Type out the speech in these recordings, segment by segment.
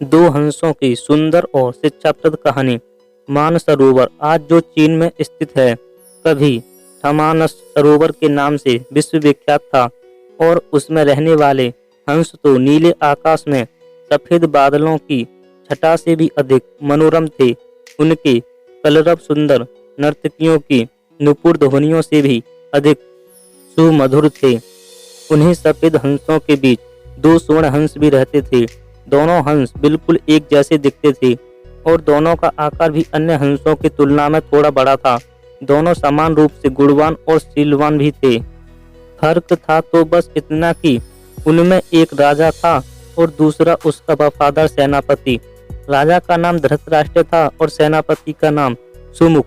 दो हंसों की सुंदर और शिक्षाप्रद कहानी। मानसरोवर आज जो चीन में स्थित है, कभी थमानस सरोवर के नाम से विश्वविख्यात था और उसमें रहने वाले हंस तो नीले आकाश में सफेद बादलों की छटा से भी अधिक मनोरम थे। उनके कलरव सुंदर नर्तकियों की नुपुर ध्वनियों से भी अधिक सुमधुर थे। उन्हीं सफेद हंसों के बीच दो स्वर्ण हंस भी रहते थे। दोनों हंस बिल्कुल एक जैसे दिखते थे और दोनों का आकार भी अन्य हंसों की तुलना में थोड़ा बड़ा था। दोनों समान रूप से गुणवान और शीलवान भी थे। फर्क था तो बस इतना कि उनमें एक राजा था और दूसरा उसका वफादार सेनापति। राजा का नाम धृतराष्ट्र था और सेनापति का नाम सुमुख।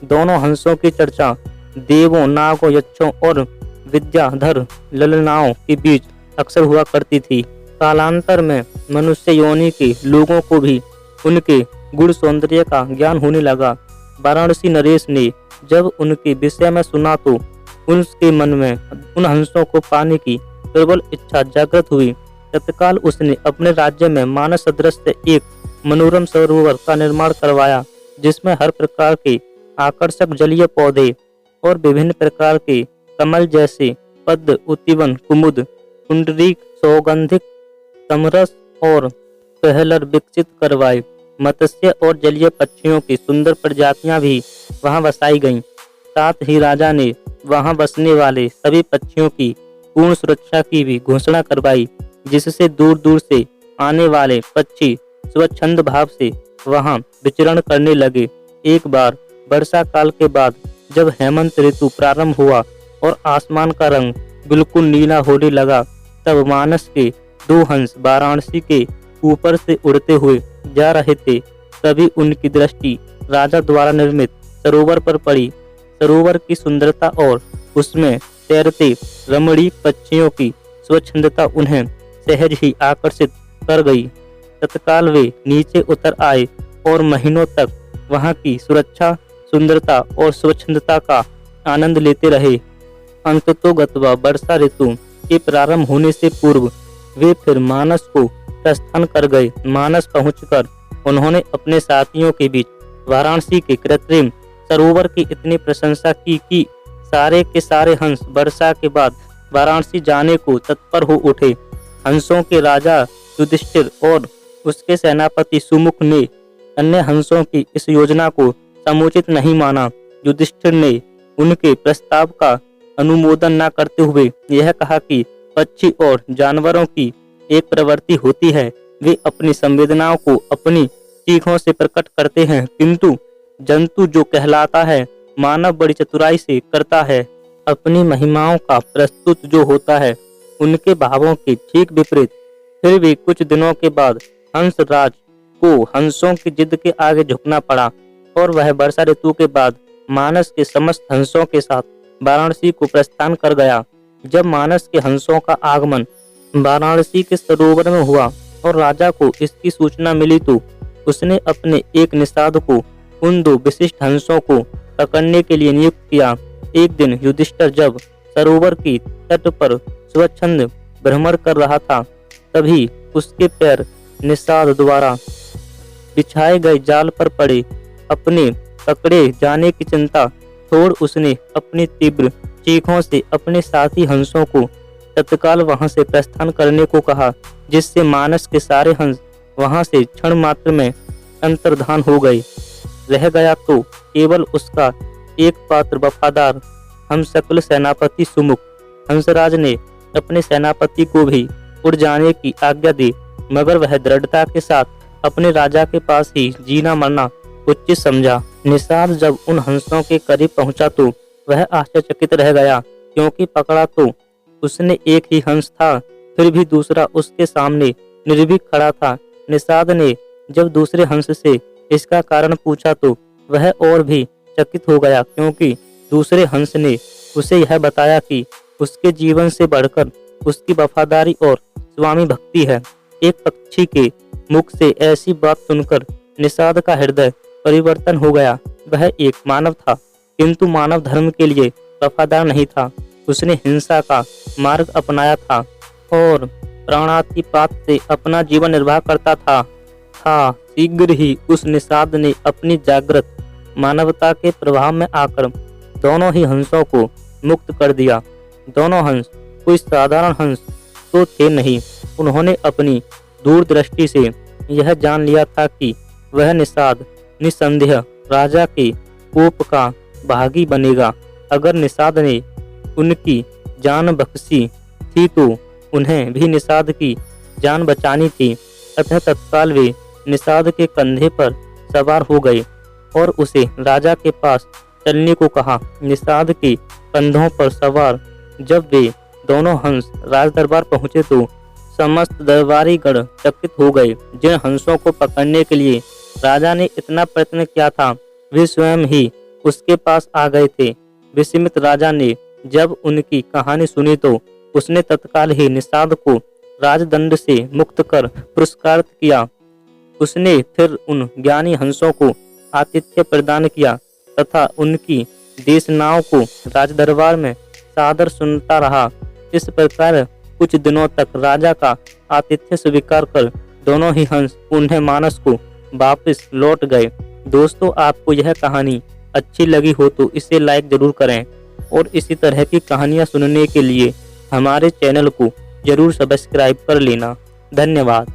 दोनों हंसों की चर्चा देवों, नागों, यक्षों और विद्याधर ललनाओं के बीच अक्सर हुआ करती थी। कालांतर में मनुष्य योनि के लोगों को भी उनके गुण सौंदर्य का ज्ञान होने लगा। वाराणसी नरेश ने जब उनके विषय में सुना तो उसके मन में उन हंसों को पाने की प्रबल इच्छा जागृत हुई। तत्काल उसने अपने राज्य में मानस सदृश एक मनोरम सरोवर का निर्माण करवाया, जिसमें हर प्रकार के आकर्षक जलीय पौधे और विभिन्न प्रकार के कमल जैसे पद्म, उत्तीवन, कुमुद, पुंडरीक, सौगंधिक, समरस और पहलर विकसित करवाए। मत्स्य और जलीय पक्षियों की सुंदर प्रजातियां भी वहां बसाई गईं। साथ ही राजा ने वहां बसने वाले सभी पक्षियों की पूर्ण सुरक्षा की भी घोषणा करवाई, जिससे दूर दूर से आने वाले पक्षी स्वच्छंद भाव से वहां विचरण करने लगे। एक बार वर्षा काल के बाद जब हेमंत ऋतु प्रारंभ हुआ और आसमान का रंग बिल्कुल नीला होने लगा, तब मानस के दो हंस वाराणसी के ऊपर से उड़ते हुए जा रहे थे। तभी उनकी दृष्टि राजा द्वारा निर्मित सरोवर पर पड़ी। सरोवर की सुंदरता और उसमें तैरते रमणीक पक्षियों की स्वच्छंदता उन्हें सहज ही आकर्षित कर गई। तत्काल वे नीचे उतर आए और महीनों तक वहां की सुरक्षा, सुंदरता और स्वच्छंदता का आनंद लेते रहे। अंततोगत्वा वर्षा ऋतु के प्रारंभ होने से पूर्व वे फिर मानस को प्रस्थान कर गए। मानस पहुंचकर उन्होंने अपने साथियों के बीच वाराणसी के कृत्रिम सरोवर की इतनी प्रशंसा की कि सारे के सारे हंस वर्षा के बाद वाराणसी जाने को तत्पर हो उठे। हंसों के राजा युधिष्ठिर और उसके सेनापति सुमुख ने अन्य हंसों की इस योजना को समुचित नहीं माना। युधिष्ठिर ने उनके प्रस्ताव का अनुमोदन न करते हुए यह कहा कि पक्षी और जानवरों की एक प्रवृत्ति होती है, वे अपनी संवेदनाओं को अपनी चीखों से प्रकट करते हैं, किंतु जंतु जो कहलाता है मानव बड़ी चतुराई से करता है। अपनी महिमाओं का प्रस्तुत जो होता है उनके भावों के ठीक विपरीत। फिर भी कुछ दिनों के बाद हंसराज को हंसों की जिद के आगे झुकना पड़ा और वह वर्षा ऋतु के बाद मानस के समस्त हंसों के साथ वाराणसी को प्रस्थान कर गया। जब मानस के हंसों का आगमन वाराणसी के सरोवर में हुआ और राजा को इसकी सूचना मिली तो उसने अपने एक निषाद को उन दो विशिष्ट हंसों को पकड़ने के लिए नियुक्त किया। एक दिन युधिष्ठिर जब सरोवर की तट पर स्वच्छंद भ्रमण कर रहा था, तभी उसके पैर निषाद द्वारा बिछाए गए जाल पर पड़े। अपने पकड़े जाने की चिंता छोड़ उसने अपनी तीव्र चीखों से अपने साथी हंसों को तत्काल वहां से प्रस्थान करने को कहा, जिससे मानस के सारे हंस वहां से क्षण मात्र में अंतर्धान हो गए। रह गया तो केवल उसका एक पात्र वफादार हम सकल सेनापति सुमुख। हंसराज ने अपने सेनापति को भी उड़ जाने की आज्ञा दी, मगर वह दृढ़ता के साथ अपने राजा के पास ही जीना मरना उचित समझा। निषाद जब उन हंसों के करीब पहुंचा तो वह आश्चर्यचकित रह गया, क्योंकि पकड़ा तो उसने एक ही हंस था, फिर भी दूसरा उसके सामने निर्भीक खड़ा था। निषाद ने जब दूसरे हंस से इसका कारण पूछा तो वह और भी चकित हो गया, क्योंकि दूसरे हंस ने उसे यह बताया कि उसके जीवन से बढ़कर उसकी वफादारी और स्वामी भक्ति है। एक पक्षी के मुख से ऐसी बात सुनकर निषाद का हृदय परिवर्तन हो गया। वह एक मानव था, किंतु मानव धर्म के लिए वफादार नहीं था। उसने हिंसा का मार्ग अपनाया था और प्राणातिपात से अपना जीवन निर्वाह करता था। था शीघ्र ही उस निषाद ने अपनी जागृत मानवता के प्रभाव में आकर दोनों ही हंसों को मुक्त कर दिया। दोनों हंस कोई साधारण हंस तो थे नहीं। उन्होंने अपनी दूरदृष्टि से यह जान लिया था कि वह निषाद निसंदेह राजा के कोप का भागी बनेगा। अगर निषाद ने उनकी जान बख्शी थी तो उन्हें भी निषाद की जान बचानी थी। अतः तत्काल वे निषाद के कंधे पर सवार हो गए और उसे राजा के पास चलने को कहा। निषाद के कंधों पर सवार जब वे दोनों हंस राज दरबार पहुंचे तो समस्त दरबारी गण चकित हो गए। जिन हंसों को पकड़ने के लिए राजा ने इतना प्रयत्न किया था वे स्वयं ही उसके पास आ गए थे। विस्मित राजा ने जब उनकी कहानी सुनी तो उसने तत्काल ही निषाद को राजदंड से मुक्त कर पुरस्कृत किया। उसने फिर उन ज्ञानी हंसों को आतिथ्य प्रदान किया तथा उनकी देशनाओं को राजदरबार में सादर सुनता रहा। इस प्रकार कुछ दिनों तक राजा का आतिथ्य स्वीकार कर दोनों ही हंस पुनः मानस को वापस लौट गए। दोस्तों, आपको यह कहानी अच्छी लगी हो तो इसे लाइक जरूर करें और इसी तरह की कहानियाँ सुनने के लिए हमारे चैनल को जरूर सब्सक्राइब कर लेना। धन्यवाद।